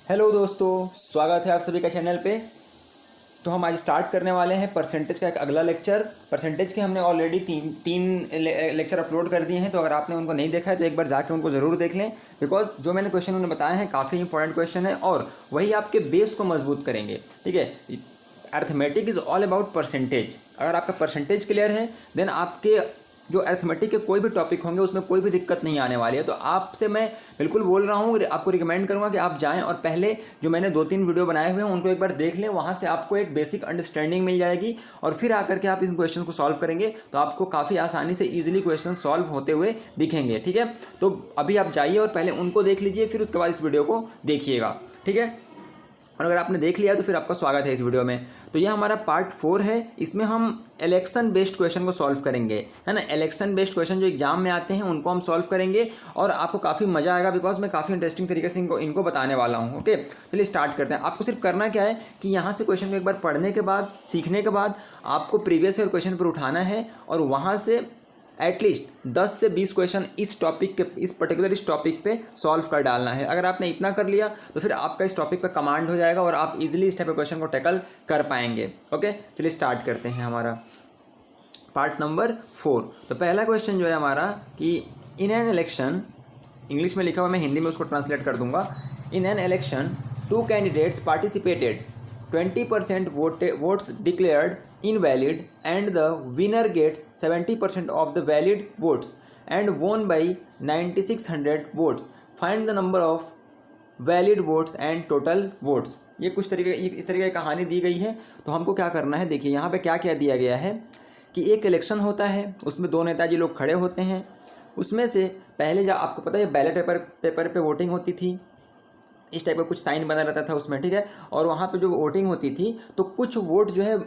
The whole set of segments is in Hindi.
हेलो दोस्तों, स्वागत है आप सभी का चैनल पे। तो हम आज स्टार्ट करने वाले हैं परसेंटेज का एक अगला लेक्चर। परसेंटेज के हमने ऑलरेडी तीन लेक्चर अपलोड कर दिए हैं, तो अगर आपने उनको नहीं देखा है तो एक बार जाके उनको ज़रूर देख लें, बिकॉज जो मैंने क्वेश्चन उन्हें बताए हैं काफ़ी इंपॉर्टेंट क्वेश्चन है और वही आपके बेस को मजबूत करेंगे। ठीक है, arithmetic is all about percentage. अगर आपका परसेंटेज क्लियर है देन आपके जो अर्थमेटिक के कोई भी टॉपिक होंगे उसमें कोई भी दिक्कत नहीं आने वाली है। तो आपसे मैं बिल्कुल बोल रहा हूँ, आपको रिकमेंड करूँगा कि आप जाएं और पहले जो मैंने 2-3 वीडियो बनाए हुए हैं उनको एक बार देख लें। वहाँ से आपको एक बेसिक अंडरस्टैंडिंग मिल जाएगी और फिर आकर के आप इन क्वेश्चन को सॉल्व करेंगे तो आपको काफ़ी आसानी से ईजिली क्वेश्चन सॉल्व होते हुए दिखेंगे। ठीक है, तो अभी आप जाइए और पहले उनको देख लीजिए, फिर उसके बाद इस वीडियो को देखिएगा। ठीक है, और अगर आपने देख लिया तो फिर आपका स्वागत है इस वीडियो में। तो यह हमारा पार्ट 4 है। इसमें हम इलेक्शन बेस्ड क्वेश्चन को सॉल्व करेंगे, है ना। इलेक्शन बेस्ड क्वेश्चन जो एग्जाम में आते हैं उनको हम सॉल्व करेंगे और आपको काफ़ी मज़ा आएगा, बिकॉज मैं काफ़ी इंटरेस्टिंग तरीके से इनको बताने वाला हूँ। ओके, चलिए स्टार्ट करते हैं। आपको सिर्फ करना क्या है कि यहाँ से क्वेश्चन को एक बार पढ़ने के बाद, सीखने के बाद आपको प्रीवियस ईयर क्वेश्चन पर उठाना है और वहाँ से एटलीस्ट 10 से 20 क्वेश्चन इस टॉपिक के, इस पर्टिकुलर इस टॉपिक पे सॉल्व कर डालना है। अगर आपने इतना कर लिया तो फिर आपका इस टॉपिक पे कमांड हो जाएगा और आप इजीली इस टाइप के क्वेश्चन को टैकल कर पाएंगे। ओके, चलिए स्टार्ट करते हैं हमारा पार्ट नंबर 4। तो पहला क्वेश्चन जो है हमारा कि इन एन इलेक्शन, इंग्लिश में लिखा हुआ, मैं हिंदी में उसको ट्रांसलेट कर दूंगा। इन an election 2 candidates participated, 20% votes declared invalid and the winner gets 70% of the valid votes and won by 9600 votes. Find the number of valid votes and total votes. ये कुछ तरीके, इस तरीके की कहानी दी गई है। तो हमको क्या करना है, देखिए यहाँ पे क्या क्या दिया गया है कि एक इलेक्शन होता है, उसमें 2 नेताजी लोग खड़े होते हैं। उसमें से पहले जब आपको पता है बैलेट पेपर पे वोटिंग होती थी, इस टाइप का कुछ साइन बना रहता था उसमें। ठीक है, और वहाँ पे जो वोटिंग होती थी तो कुछ वोट जो है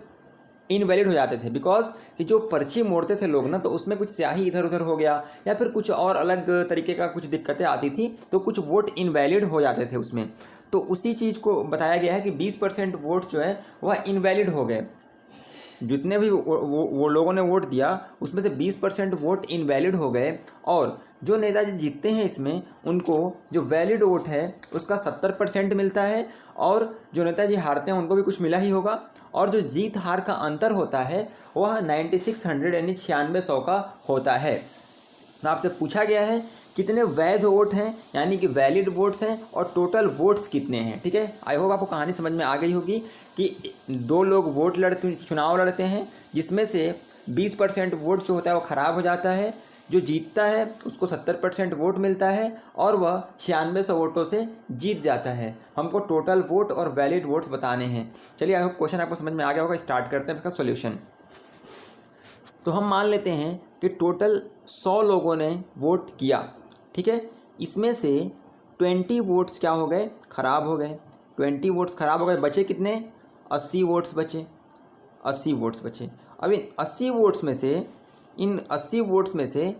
इनवैलिड हो जाते थे, बिकॉज कि जो पर्ची मोड़ते थे लोग ना, तो उसमें कुछ स्याही इधर उधर हो गया या फिर कुछ और अलग तरीके का कुछ दिक्कतें आती थी, तो कुछ वोट इनवैलिड हो जाते थे उसमें। तो उसी चीज़ को बताया गया है कि 20% वोट जो है वह इनवैलिड हो गए। जितने भी वो लोगों ने वोट दिया उसमें से 20% वोट इनवैलिड हो गए और जो नेताजी जीतते हैं इसमें उनको जो वैलिड वोट है उसका 70% मिलता है और जो नेताजी हारते हैं उनको भी कुछ मिला ही होगा। और जो जीत हार का अंतर होता है वह 9600 यानी 9600 का होता है। तो आपसे पूछा गया है कितने वैध वोट हैं यानी कि वैलिड वोट्स हैं और टोटल वोट्स कितने हैं। ठीक है, आई होप आपको कहानी समझ में आ गई होगी कि 2 लोग चुनाव लड़ते हैं, जिसमें से 20% वोट जो होता है वो ख़राब हो जाता है। जो जीतता है उसको 70% वोट मिलता है और वह 9600 वोटों से जीत जाता है। हमको टोटल वोट और वैलिड वोट्स बताने हैं। चलिए, आई होप क्वेश्चन आपको समझ में आ गया होगा। स्टार्ट करते हैं इसका सोल्यूशन। तो हम मान लेते हैं कि टोटल 100 लोगों ने वोट किया। ठीक है, इसमें से 20 वोट्स क्या हो गए, ख़राब हो गए। 20 वोट्स ख़राब हो गए, बचे कितने, 80 वोट्स बचे। 80 वोट्स बचे। अब इन 80 वोट्स में से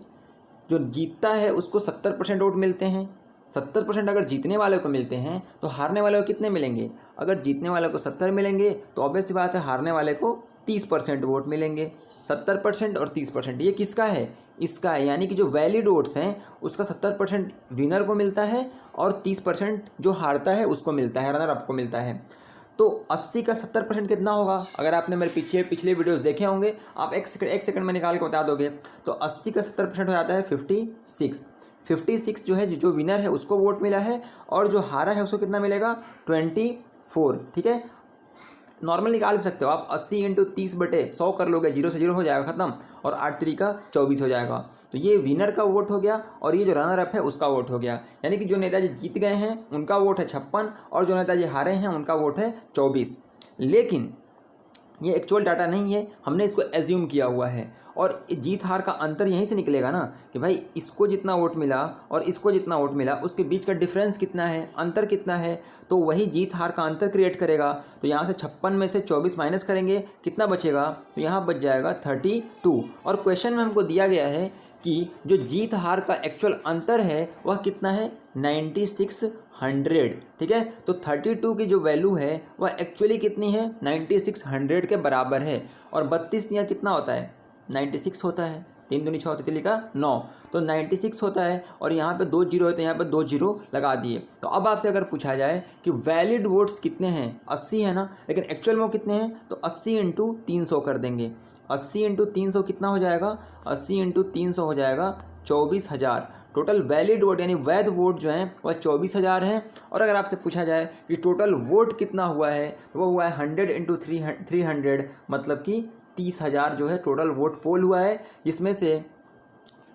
जो जीतता है उसको 70% वोट मिलते हैं। 70% अगर जीतने वाले को मिलते हैं तो हारने वाले को कितने मिलेंगे। अगर जीतने वाले को 70 मिलेंगे तो ऑब्वियस सी बात है हारने वाले को 30% वोट मिलेंगे। 70% और 30% ये किसका है, इसका है। यानी कि जो वैलिड वोट्स हैं उसका 70% विनर को मिलता है और 30% जो हारता है उसको मिलता है, रनर अप को मिलता है। तो 80 का 70% कितना होगा, अगर आपने मेरे पिछले वीडियोस देखे होंगे आप एक सेकंड में निकाल के बता दोगे। तो 80 का 70% हो जाता है 56 जो है, जो विनर है उसको वोट मिला है और जो हारा है उसको कितना मिलेगा, 24। ठीक है, नॉर्मल निकाल भी सकते हो आप। 80 × 30/100 कर लोगे, 0 से 0 हो जाएगा ख़त्म, और 8 3 का 24 हो जाएगा। तो ये विनर का वोट हो गया और ये जो रनर अप है उसका वोट हो गया। यानी कि जो नेताजी जीत गए हैं उनका वोट है 56 और जो नेताजी हारे हैं उनका वोट है 24। लेकिन ये एक्चुअल डाटा नहीं है, हमने इसको एज्यूम किया हुआ है और जीत हार का अंतर यहीं से निकलेगा ना कि भाई इसको जितना वोट मिला और इसको जितना वोट मिला उसके बीच का डिफरेंस कितना है, अंतर कितना है, तो वही जीत हार का अंतर क्रिएट करेगा। तो यहाँ से 56 में से 24 माइनस करेंगे, कितना बचेगा, तो यहाँ बच जाएगा 32। और क्वेश्चन में हमको दिया गया है कि जो जीत हार का एक्चुअल अंतर है वह कितना है, 9600। ठीक है, तो 32 की जो वैल्यू है वह एक्चुअली कितनी है, 9600 के बराबर है। और 32 यहाँ कितना होता है, 96 होता है। 3 दूनी 6, तितली का 9, तो 96 होता है। और यहाँ पे 2 जीरो है तो यहाँ पे 2 जीरो लगा दिए। तो अब आपसे अगर पूछा जाए कि वैलिड वोट्स कितने हैं, 80 है ना, लेकिन एक्चुअल में वो कितने हैं, तो 80 × 300 कर देंगे। 80 × 300 कितना हो जाएगा, 80 × 300 हो जाएगा 24,000। टोटल वैलिड वोट यानी वैध वोट जो हैं वह 24,000 हैं। और अगर आपसे पूछा जाए कि टोटल वोट कितना हुआ है, तो वो हुआ है 100 × 300, मतलब कि 30,000 जो है टोटल वोट पोल हुआ है, जिसमें से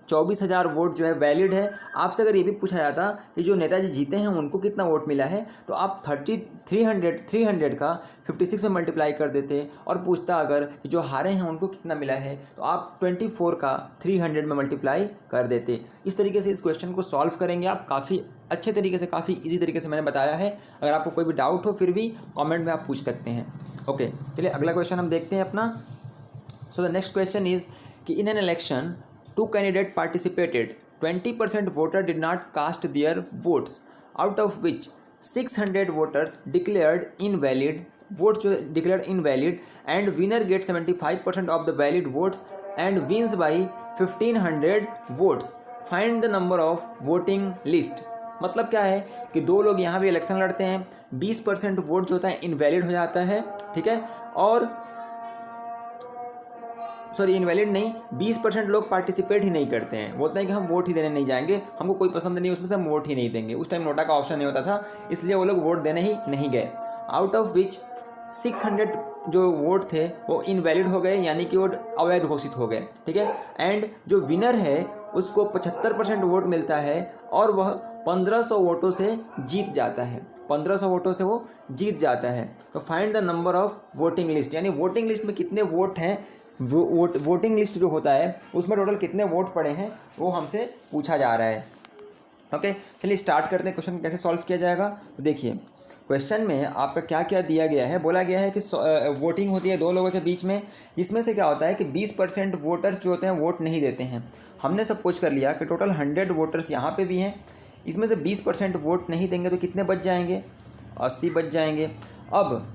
24,000 वोट जो है वैलिड है। आपसे अगर ये भी पूछा जाता कि जो नेताजी जीते हैं उनको कितना वोट मिला है, तो आप 300 का 56 में मल्टीप्लाई कर देते और पूछता अगर कि जो हारे हैं उनको कितना मिला है, तो आप 24 का 300 में मल्टीप्लाई कर देते। इस तरीके से इस क्वेश्चन को सॉल्व करेंगे आप काफ़ी अच्छे तरीके से, काफ़ी ईजी तरीके से मैंने बताया है। अगर आपको कोई भी डाउट हो फिर भी कॉमेंट में आप पूछ सकते हैं। ओके, चलिए अगला क्वेश्चन हम देखते हैं अपना। So the next question is कि in an election 2 candidates participated. 20% voters did not cast their votes, out of which 600 voters declared invalid. Votes जो declared invalid, and winner gets 75% of the valid votes and wins by 1500 votes. Find the number of voting list. मतलब क्या है कि दो लोग यहाँ भी इलेक्शन लड़ते हैं, 20% वोट जो होता है इनवैलिड हो जाता है, ठीक है, और सॉरी इनवैलिड नहीं, 20% लोग पार्टिसिपेट ही नहीं करते हैं, बोलते हैं कि हम वोट ही देने नहीं जाएंगे, हमको कोई पसंद नहीं उसमें से, हम वोट ही नहीं देंगे। उस टाइम नोटा का ऑप्शन नहीं होता था, इसलिए वो लोग वोट देने ही नहीं गए। आउट ऑफ विच 600 जो वोट थे वो इनवैलिड हो गए, यानी कि वो अवैध घोषित हो गए, ठीक है। एंड जो विनर है उसको 75% वोट मिलता है और वह 1500 वोटों से जीत जाता है, 1500 वोटों से वो जीत जाता है। तो find the number of voting list, यानी वोटिंग लिस्ट में कितने वोट हैं, वोटिंग लिस्ट जो होता है उसमें टोटल कितने वोट पड़े हैं वो हमसे पूछा जा रहा है। ओके, चलिए स्टार्ट करते हैं। क्वेश्चन कैसे सॉल्व किया जाएगा, तो देखिए क्वेश्चन में आपका क्या क्या दिया गया है। बोला गया है कि वोटिंग होती है 2 लोगों के बीच में, जिसमें से क्या होता है कि 20% वोटर्स जो होते हैं वोट नहीं देते हैं। हमने सपोज कर लिया कि टोटल 100 वोटर्स यहाँ पे भी हैं, इसमें से 20% वोट नहीं देंगे तो कितने बच जाएंगे, 80 बच जाएंगे। अब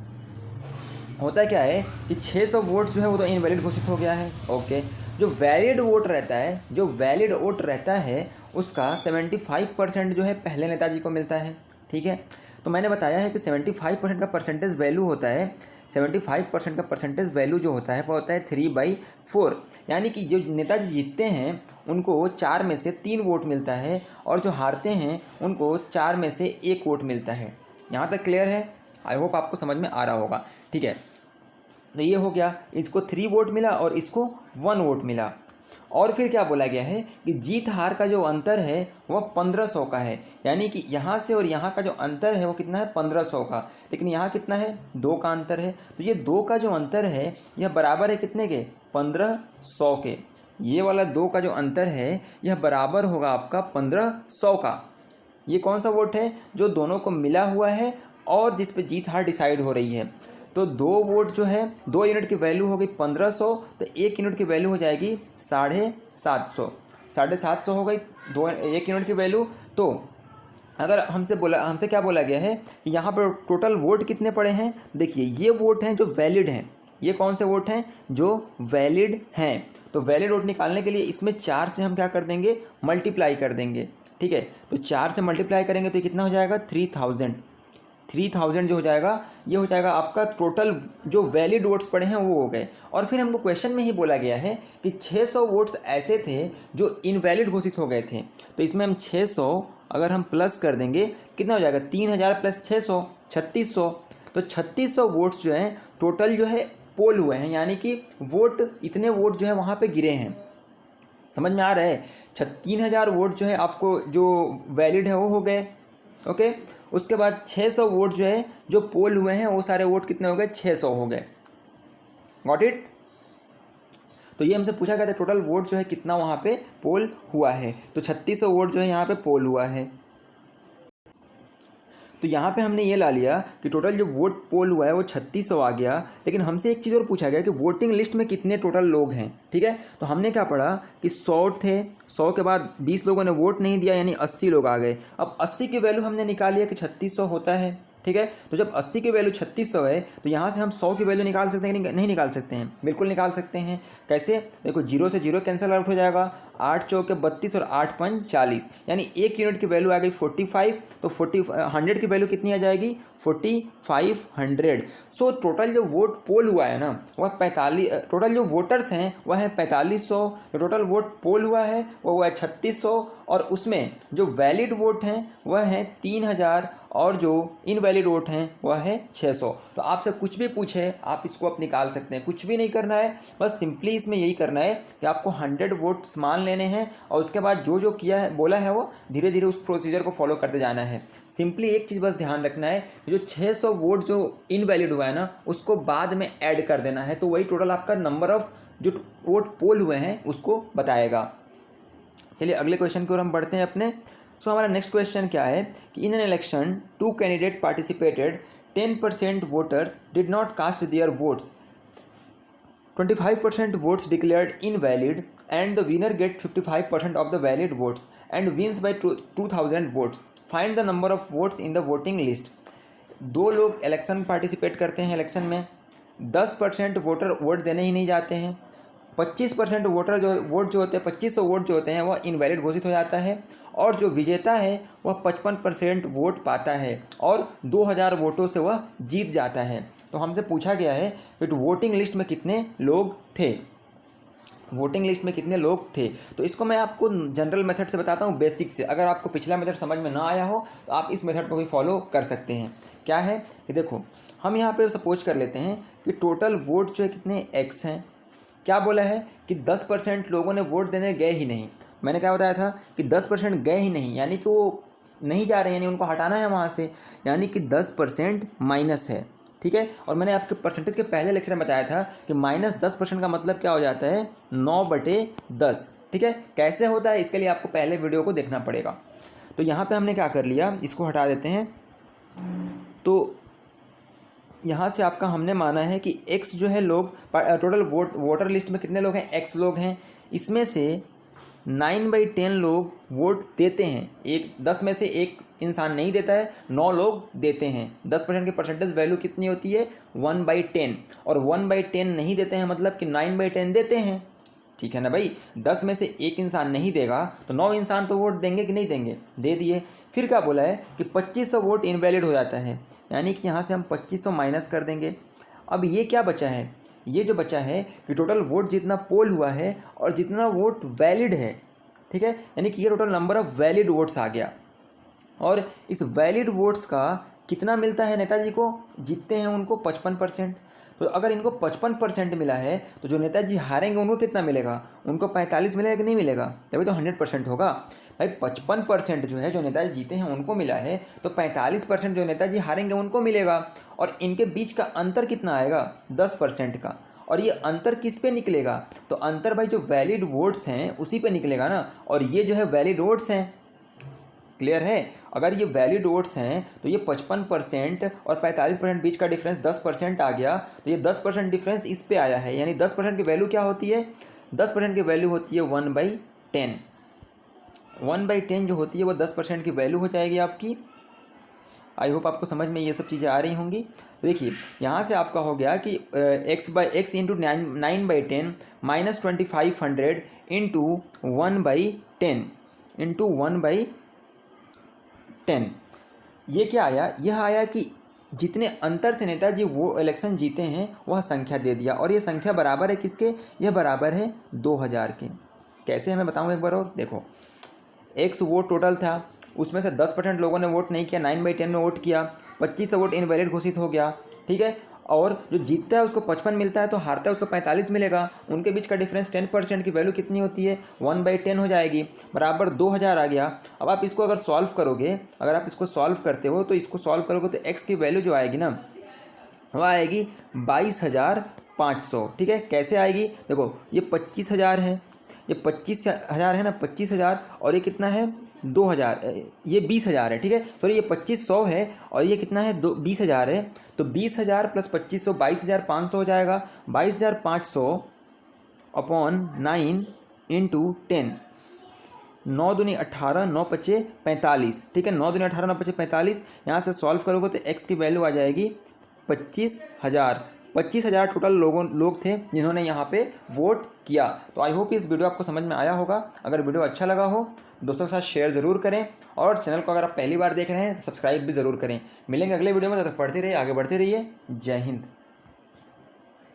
होता क्या है कि 600 वोट जो है वो तो इनवैलिड घोषित हो गया है। ओके, जो वैलिड वोट रहता है, जो वैलिड वोट रहता है उसका 75% जो है पहले नेताजी को मिलता है, ठीक है। तो मैंने बताया है कि 75% का परसेंटेज वैल्यू होता है, 75% का परसेंटेज वैल्यू जो होता है वो होता है 3/4, यानी कि जो नेताजी जीतते हैं उनको 4 में से 3 वोट मिलता है और जो हारते हैं उनको 4 में से 1 वोट मिलता है। यहाँ तक क्लियर है? आई होप आपको समझ में आ रहा होगा, ठीक है। तो ये हो गया, इसको 3 वोट मिला और इसको 1 वोट मिला। और फिर क्या बोला गया है कि जीत हार का जो अंतर है वह 1500 का है, यानी कि यहाँ से और यहाँ का जो अंतर है वो कितना है, 1500 का। लेकिन यहाँ कितना है, 2 का अंतर है। तो ये 2 का जो अंतर है यह बराबर है कितने के, 1500 के। ये वाला 2 का जो अंतर है यह बराबर होगा आपका 1500 का। ये कौन सा वोट है, जो दोनों को मिला हुआ है और जिस पे जीत हार डिसाइड हो रही है। तो 2 वोट जो है, 2 यूनिट की वैल्यू हो गई 1500, तो 1 यूनिट की वैल्यू हो जाएगी 750 हो गई 1 यूनिट की वैल्यू। तो अगर हमसे क्या बोला गया है कि यहाँ पर टोटल वोट कितने पड़े हैं, देखिए ये वोट हैं जो वैलिड हैं। ये कौन से वोट हैं, जो वैलिड हैं। तो वैलिड वोट निकालने के लिए इसमें 4 से हम क्या कर देंगे, मल्टीप्लाई कर देंगे, ठीक है। तो 4 से मल्टीप्लाई करेंगे तो कितना हो जाएगा, 3000 जो हो जाएगा, ये हो जाएगा आपका टोटल जो वैलिड वोट्स पड़े हैं वो हो गए। और फिर हमको क्वेश्चन में ही बोला गया है कि 600 वोट्स ऐसे थे जो इनवैलिड घोषित हो गए थे। तो इसमें हम 600 अगर हम प्लस कर देंगे कितना हो जाएगा, 3000 + 600 3600। तो 3600 वोट्स जो हैं टोटल जो है पोल हुए हैं, यानी कि वोट इतने वोट जो है वहाँ पे गिरे हैं। समझ में आ रहा है? 3000 वोट जो है आपको जो वैलिड है वो हो गए। ओके, उसके बाद 600 वोट जो है जो पोल हुए हैं वो सारे वोट कितने हो गए, 600 हो गए। Got it? तो ये हमसे पूछा गया था टोटल वोट जो है कितना वहाँ पे पोल हुआ है। तो 3600 वोट जो है यहाँ पे पोल हुआ है। तो यहाँ पे हमने ये ला लिया कि टोटल जो वोट पोल हुआ है वो 3600 आ गया। लेकिन हमसे एक चीज़ और पूछा गया कि वोटिंग लिस्ट में कितने टोटल लोग हैं, ठीक है। तो हमने क्या पढ़ा कि 100 थे, 100 के बाद 20 लोगों ने वोट नहीं दिया, यानी 80 लोग आ गए। अब 80 की वैल्यू हमने निकाली है कि 3600 होता है, ठीक है। तो जब 80 की वैल्यू 3600 है तो यहाँ से हम 100 की वैल्यू निकाल सकते हैं कि नहीं निकाल सकते हैं? बिल्कुल निकाल सकते हैं। कैसे? देखो, 0 से 0 कैंसिल आउट हो जाएगा, 8 चौके 32 और 8 पंच 40, यानी 1 यूनिट की वैल्यू आ गई 45। तो 100 की वैल्यू कितनी आ जाएगी? 4500। सो टोटल जो वोट पोल हुआ है ना वह 45, टोटल जो वोटर्स हैं वह है 4500, जो टोटल वोट पोल हुआ है वह हुआ है 3600, और उसमें जो वैलिड वोट हैं वह है 3000, और जो इनवैलिड वोट हैं वह है 600। तो आपसे कुछ भी पूछे आप इसको आप निकाल सकते हैं, कुछ भी नहीं करना है, बस सिंपली इसमें यही करना है कि आपको 100 वोट्स मान लेने हैं, और उसके बाद जो जो किया है बोला है वो धीरे धीरे उस प्रोसीजर को फॉलो करते जाना है। सिंपली एक चीज़ बस ध्यान रखना है कि जो 600 वोट जो इनवैलिड हुआ है ना उसको बाद में ऐड कर देना है, तो वही टोटल आपका नंबर ऑफ जो वोट पोल हुए हैं उसको बताएगा। चलिए अगले क्वेश्चन की ओर हम बढ़ते हैं अपने। सो हमारा नेक्स्ट क्वेश्चन क्या है कि in an election 2 candidate participated, 10% voters did not cast their votes, 25% votes declared invalid, and the winner get 55% of the valid votes and wins by 2000 votes. Find the number of votes in the voting list. दो लोग इलेक्शन पार्टिसिपेट करते हैं, इलेक्शन में 10% वोटर वोट देने ही नहीं जाते हैं, 25% वोटर जो वोट जो होते हैं 2500 वोट जो होते हैं वह इनवैलिड घोषित हो जाता है, और जो विजेता है वह 55% वोट पाता है और 2000 वोटों से वह जीत जाता है। तो हमसे पूछा गया है कि वोटिंग लिस्ट में कितने लोग थे, वोटिंग लिस्ट में कितने लोग थे। तो इसको मैं आपको जनरल मेथड से बताता हूँ, बेसिक से। अगर आपको पिछला मेथड समझ में ना आया हो तो आप इस मेथड को भी फॉलो कर सकते हैं। क्या है कि देखो, हम यहाँ पे सपोज कर लेते हैं कि टोटल वोट जो है कितने एक्स हैं। क्या बोला है कि 10% लोगों ने वोट देने गए ही नहीं। मैंने क्या बताया था कि 10% गए ही नहीं, यानी कि वो नहीं जा रहे हैं, यानी उनको हटाना है वहाँ से, यानी कि 10% माइनस है, ठीक है। और मैंने आपके परसेंटेज के पहले लेक्चर में बताया था कि -10% का मतलब क्या हो जाता है, 9/10, ठीक है। कैसे होता है इसके लिए आपको पहले वीडियो को देखना पड़ेगा। तो यहाँ पे हमने क्या कर लिया, इसको हटा देते हैं। तो यहाँ से आपका हमने माना है कि x जो है लोग टोटल वोटर लिस्ट में कितने लोग हैं, x लोग हैं, इसमें से 9/10 लोग वोट देते हैं। 10 में से एक इंसान नहीं देता है, 9 लोग देते हैं। 10% की परसेंटेज वैल्यू कितनी होती है, 1/10, और 1/10 नहीं देते हैं मतलब कि 9/10 देते हैं, ठीक है ना भाई। 10 में से एक इंसान नहीं देगा तो 9 इंसान तो वोट देंगे कि नहीं देंगे, दे दिए। फिर क्या बोला है कि 2500 वोट इनवैलिड हो जाता है, यानी कि यहाँ से हम 2500 माइनस कर देंगे। अब ये क्या बचा है, ये जो बचा है कि टोटल वोट जितना पोल हुआ है और जितना वोट वैलिड है, ठीक है, यानी कि ये total number of valid votes आ गया। और इस वैलिड वोट्स का कितना मिलता है नेताजी को, जीतते हैं उनको 55%। तो अगर इनको 55% मिला है तो जो नेताजी हारेंगे उनको कितना मिलेगा, उनको 45 मिलेगा कि नहीं मिलेगा, तभी तो 100% होगा भाई। 55% जो है जो नेताजी जीते हैं उनको मिला है, तो 45% जो नेताजी हारेंगे उनको मिलेगा, और इनके बीच का अंतर कितना आएगा, 10% का। और ये अंतर किस पे निकलेगा, तो अंतर भाई जो वैलिड वोट्स हैं उसी पे निकलेगा ना, और ये जो है वैलिड वोट्स हैं, क्लियर है। अगर ये वैलिड वोट्स हैं तो ये 55% और 45% बीच का डिफरेंस 10% आ गया, तो ये 10% डिफरेंस इस पे आया है, यानी 10% की वैल्यू क्या होती है, 10% की वैल्यू होती है 1/10। 1/10 जो होती है वो 10% की वैल्यू हो जाएगी आपकी। आई होप आपको समझ में ये सब चीज़ें आ रही होंगी। देखिए यहाँ से आपका हो गया कि x into 9/10 minus 2500 into 1/10 into 1/10। ये क्या आया, यह आया कि जितने अंतर से नेताजी वो इलेक्शन जीते हैं वह संख्या दे दिया, और ये संख्या बराबर है किसके, यह बराबर है 2000 के। कैसे हमें बताऊँ एक बार और, देखो x वोट टोटल था, उसमें से 10% लोगों ने वोट नहीं किया, 9/10 में वोट किया, 2500 वोट इनवैलिड घोषित हो गया, ठीक है। और जो जीतता है उसको 55 मिलता है, तो हारता है उसको 45 मिलेगा। उनके बीच का डिफरेंस 10% की वैल्यू कितनी होती है, 1/10 हो जाएगी, बराबर 2000 आ गया। अब आप इसको अगर सॉल्व करोगे, अगर आप इसको सॉल्व करते हो तो इसको सॉल्व करोगे तो x की वैल्यू जो आएगी ना वो आएगी 22,500, ठीक है। कैसे आएगी, देखो ये 25,000 है, ये 25,000 है ना, 25,000, और ये कितना है 2000, ये 20,000 है, ठीक है। सॉरी ये 2500 है और ये कितना है 20,000 है, तो 20,000 प्लस 2500 22,500 हो जाएगा। 22,500 अपॉन 9 इंटू 10, 9 दूनी 18, 9 पचे 45, ठीक है। 9 दूनी 18, 9 पचे 45, यहाँ से सॉल्व करोगे तो एक्स की वैल्यू आ जाएगी 25,000। 25,000 टोटल लोग थे जिन्होंने यहाँ पे वोट किया। तो आई होप इस वीडियो आपको समझ में आया होगा। अगर वीडियो अच्छा लगा हो दोस्तों के साथ शेयर ज़रूर करें, और चैनल को अगर आप पहली बार देख रहे हैं तो सब्सक्राइब भी ज़रूर करें। मिलेंगे अगले वीडियो में, तब तक पढ़ते रहिए, आगे बढ़ते रहिए। जय हिंद।